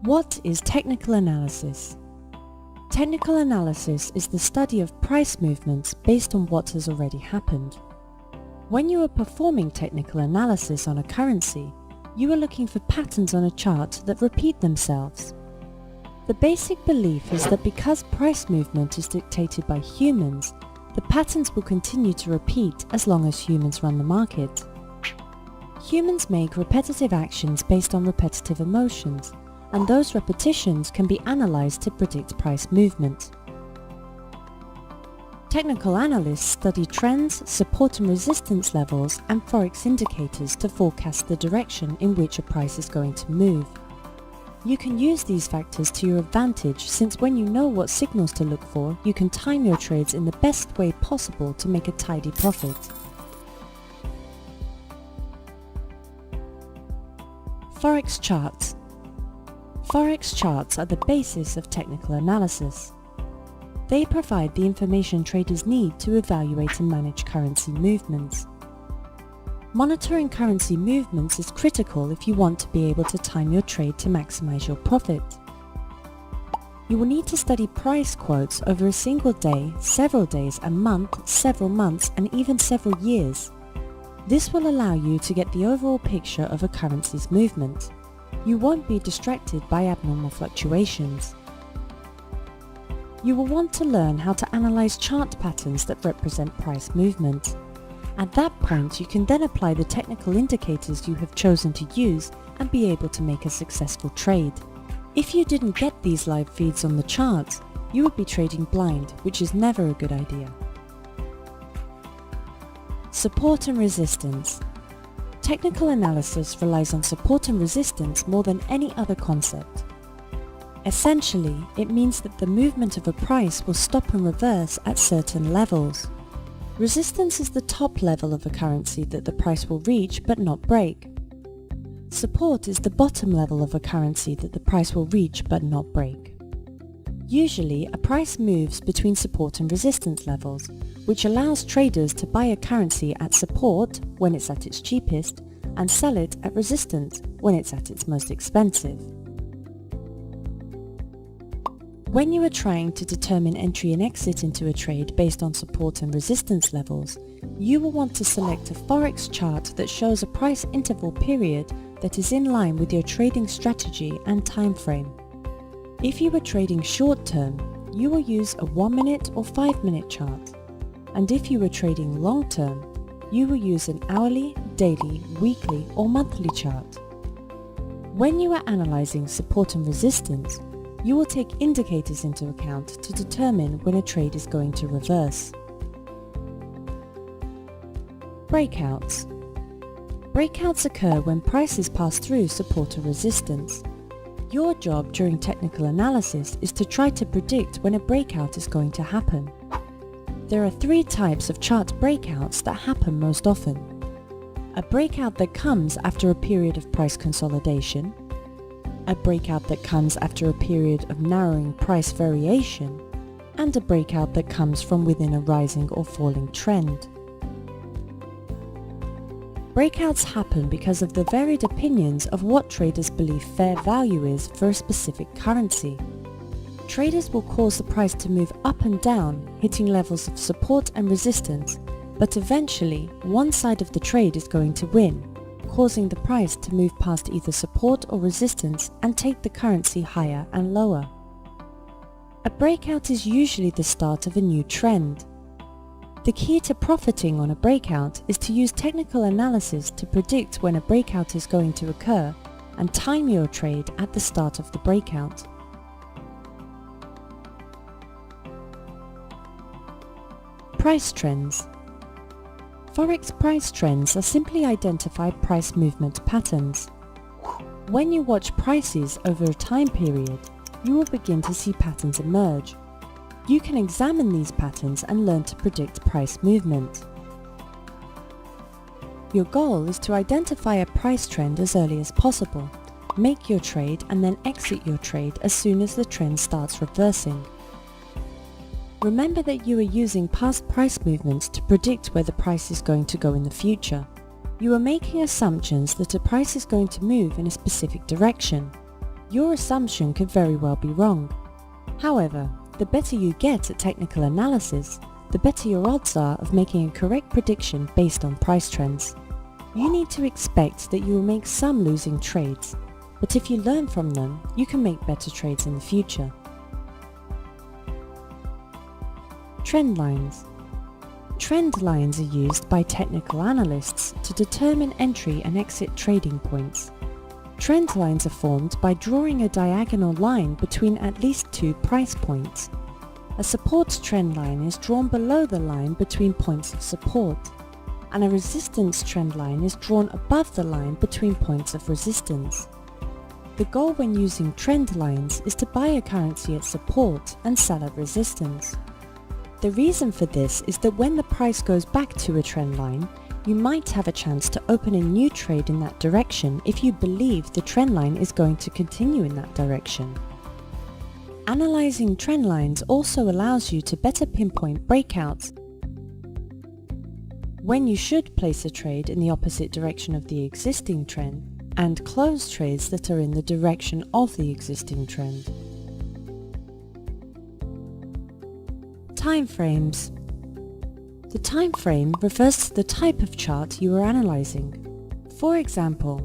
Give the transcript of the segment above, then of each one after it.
What is technical analysis? Technical analysis is the study of price movements based on what has already happened. When you are performing technical analysis on a currency, you are looking for patterns on a chart that repeat themselves. The basic belief is that because price movement is dictated by humans, the patterns will continue to repeat as long as humans run the market. Humans make repetitive actions based on repetitive emotions, and those repetitions can be analyzed to predict price movement. Technical analysts study trends, support and resistance levels, and forex indicators to forecast the direction in which a price is going to move. You can use these factors to your advantage, since when you know what signals to look for, you can time your trades in the best way possible to make a tidy profit. Forex charts. Forex charts are the basis of technical analysis. They provide the information traders need to evaluate and manage currency movements. Monitoring currency movements is critical if you want to be able to time your trade to maximize your profit. You will need to study price quotes over a single day, several days, a month, several months, and even several years. This will allow you to get the overall picture of a currency's movement. You won't be distracted by abnormal fluctuations. You will want to learn how to analyze chart patterns that represent price movement. At that point, you can then apply the technical indicators you have chosen to use and be able to make a successful trade. If you didn't get these live feeds on the charts, you would be trading blind, which is never a good idea. Support and resistance. Technical analysis relies on support and resistance more than any other concept. Essentially, it means that the movement of a price will stop and reverse at certain levels. Resistance is the top level of a currency that the price will reach but not break. Support is the bottom level of a currency that the price will reach but not break. Usually, a price moves between support and resistance levels, which allows traders to buy a currency at support when it's at its cheapest and sell it at resistance when it's at its most expensive. When you are trying to determine entry and exit into a trade based on support and resistance levels, you will want to select a forex chart that shows a price interval period that is in line with your trading strategy and time frame. If you are trading short term, you will use a 1-minute or 5-minute chart. And if you are trading long term, you will use an hourly, daily, weekly or monthly chart. When you are analyzing support and resistance, you will take indicators into account to determine when a trade is going to reverse. Breakouts. Breakouts occur when prices pass through support or resistance. Your job during technical analysis is to try to predict when a breakout is going to happen. There are 3 types of chart breakouts that happen most often. A breakout that comes after a period of price consolidation, a breakout that comes after a period of narrowing price variation, and a breakout that comes from within a rising or falling trend. Breakouts happen because of the varied opinions of what traders believe fair value is for a specific currency. Traders will cause the price to move up and down, hitting levels of support and resistance, but eventually one side of the trade is going to win, causing the price to move past either support or resistance and take the currency higher and lower. A breakout is usually the start of a new trend. The key to profiting on a breakout is to use technical analysis to predict when a breakout is going to occur and time your trade at the start of the breakout. Price trends. Forex price trends are simply identified price movement patterns. When you watch prices over a time period, you will begin to see patterns emerge. You can examine these patterns and learn to predict price movement. Your goal is to identify a price trend as early as possible, make your trade and then exit your trade as soon as the trend starts reversing. Remember that you are using past price movements to predict where the price is going to go in the future. You are making assumptions that a price is going to move in a specific direction. Your assumption could very well be wrong. However, the better you get at technical analysis, the better your odds are of making a correct prediction based on price trends. You need to expect that you will make some losing trades, but if you learn from them, you can make better trades in the future. Trend lines. Trend lines are used by technical analysts to determine entry and exit trading points. Trend lines are formed by drawing a diagonal line between at least two price points. A support trend line is drawn below the line between points of support, and a resistance trend line is drawn above the line between points of resistance. The goal when using trend lines is to buy a currency at support and sell at resistance. The reason for this is that when the price goes back to a trend line, you might have a chance to open a new trade in that direction if you believe the trend line is going to continue in that direction. Analyzing trend lines also allows you to better pinpoint breakouts, when you should place a trade in the opposite direction of the existing trend, and close trades that are in the direction of the existing trend. Time frames. The time frame refers to the type of chart you are analyzing. For example,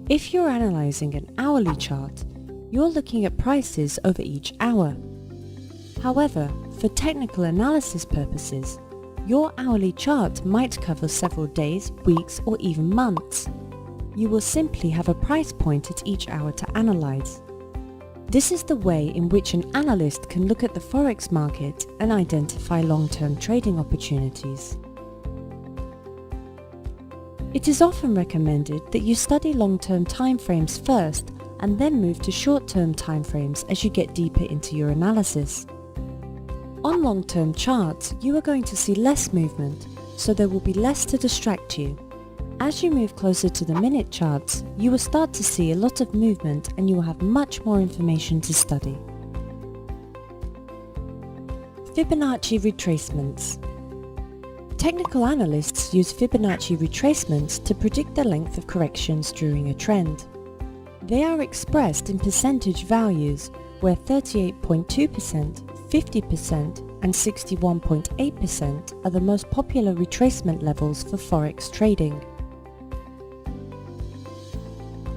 if you're analyzing an hourly chart, you're looking at prices over each hour. However, for technical analysis purposes, your hourly chart might cover several days, weeks, or even months. You will simply have a price point at each hour to analyze. This is the way in which an analyst can look at the forex market and identify long-term trading opportunities. It is often recommended that you study long-term timeframes first and then move to short-term timeframes as you get deeper into your analysis. On long-term charts, you are going to see less movement, so there will be less to distract you. As you move closer to the minute charts, you will start to see a lot of movement and you will have much more information to study. Fibonacci retracements. Technical analysts use Fibonacci retracements to predict the length of corrections during a trend. They are expressed in percentage values, where 38.2%, 50% and 61.8% are the most popular retracement levels for forex trading.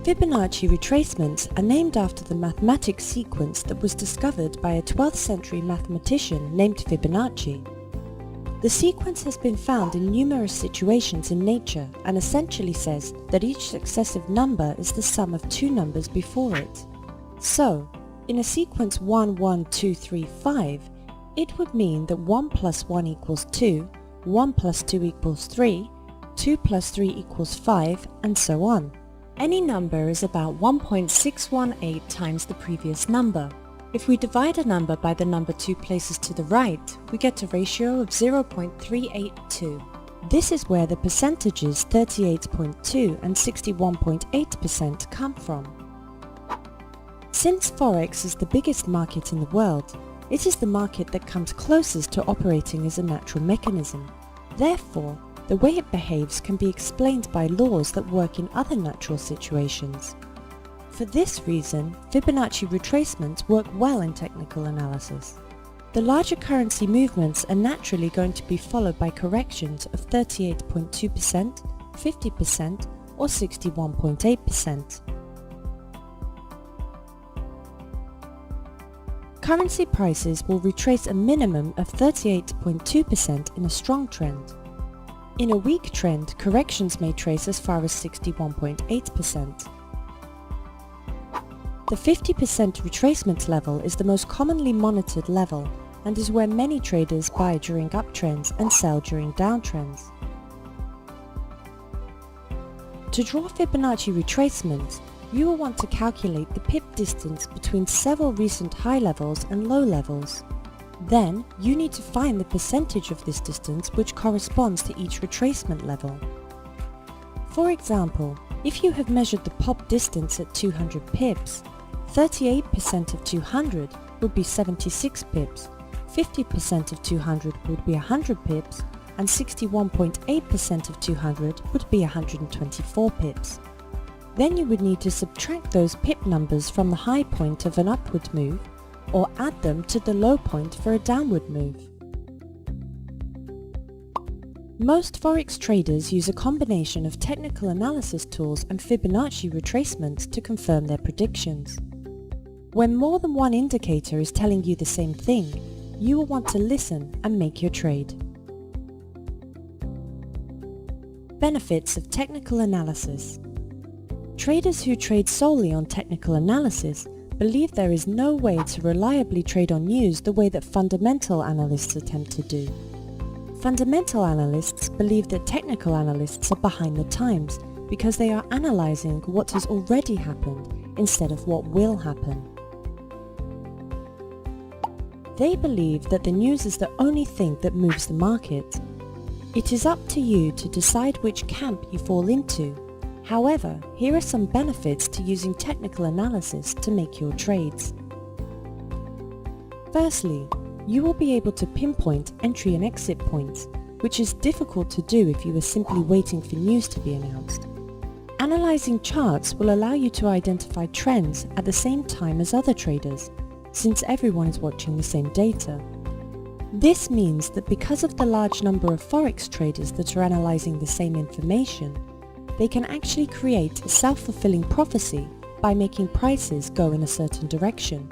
Fibonacci retracements are named after the mathematics sequence that was discovered by a 12th century mathematician named Fibonacci. The sequence has been found in numerous situations in nature and essentially says that each successive number is the sum of two numbers before it. So, in a sequence 1, 1, 2, 3, 5, it would mean that 1 plus 1 equals 2, 1 plus 2 equals 3, 2 plus 3 equals 5, and so on. Any number is about 1.618 times the previous number. If we divide a number by the number two places to the right, we get a ratio of 0.382. This is where the percentages 38.2 and 61.8% come from. Since Forex is the biggest market in the world, it is the market that comes closest to operating as a natural mechanism. Therefore, the way it behaves can be explained by laws that work in other natural situations. For this reason, Fibonacci retracements work well in technical analysis. The larger currency movements are naturally going to be followed by corrections of 38.2%, 50% or 61.8%. Currency prices will retrace a minimum of 38.2% in a strong trend. In a weak trend, corrections may trace as far as 61.8%. The 50% retracement level is the most commonly monitored level and is where many traders buy during uptrends and sell during downtrends. To draw Fibonacci retracement, you will want to calculate the pip distance between several recent high levels and low levels. Then, you need to find the percentage of this distance which corresponds to each retracement level. For example, if you have measured the pop distance at 200 pips, 38% of 200 would be 76 pips, 50% of 200 would be 100 pips, and 61.8% of 200 would be 124 pips. Then you would need to subtract those pip numbers from the high point of an upward move, or add them to the low point for a downward move. Most Forex traders use a combination of technical analysis tools and Fibonacci retracements to confirm their predictions. When more than one indicator is telling you the same thing, you will want to listen and make your trade. Benefits of technical analysis. Traders who trade solely on technical analysis believe there is no way to reliably trade on news the way that fundamental analysts attempt to do. Fundamental analysts believe that technical analysts are behind the times because they are analyzing what has already happened instead of what will happen. They believe that the news is the only thing that moves the market. It is up to you to decide which camp you fall into. However, here are some benefits to using technical analysis to make your trades. Firstly, you will be able to pinpoint entry and exit points, which is difficult to do if you are simply waiting for news to be announced. Analyzing charts will allow you to identify trends at the same time as other traders, since everyone is watching the same data. This means that because of the large number of Forex traders that are analyzing the same information, they can actually create a self-fulfilling prophecy by making prices go in a certain direction.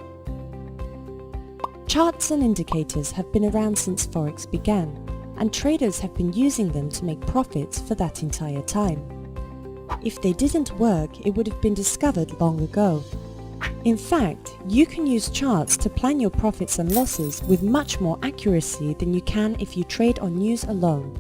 Charts and indicators have been around since Forex began, and traders have been using them to make profits for that entire time. If they didn't work, it would have been discovered long ago. In fact, you can use charts to plan your profits and losses with much more accuracy than you can if you trade on news alone.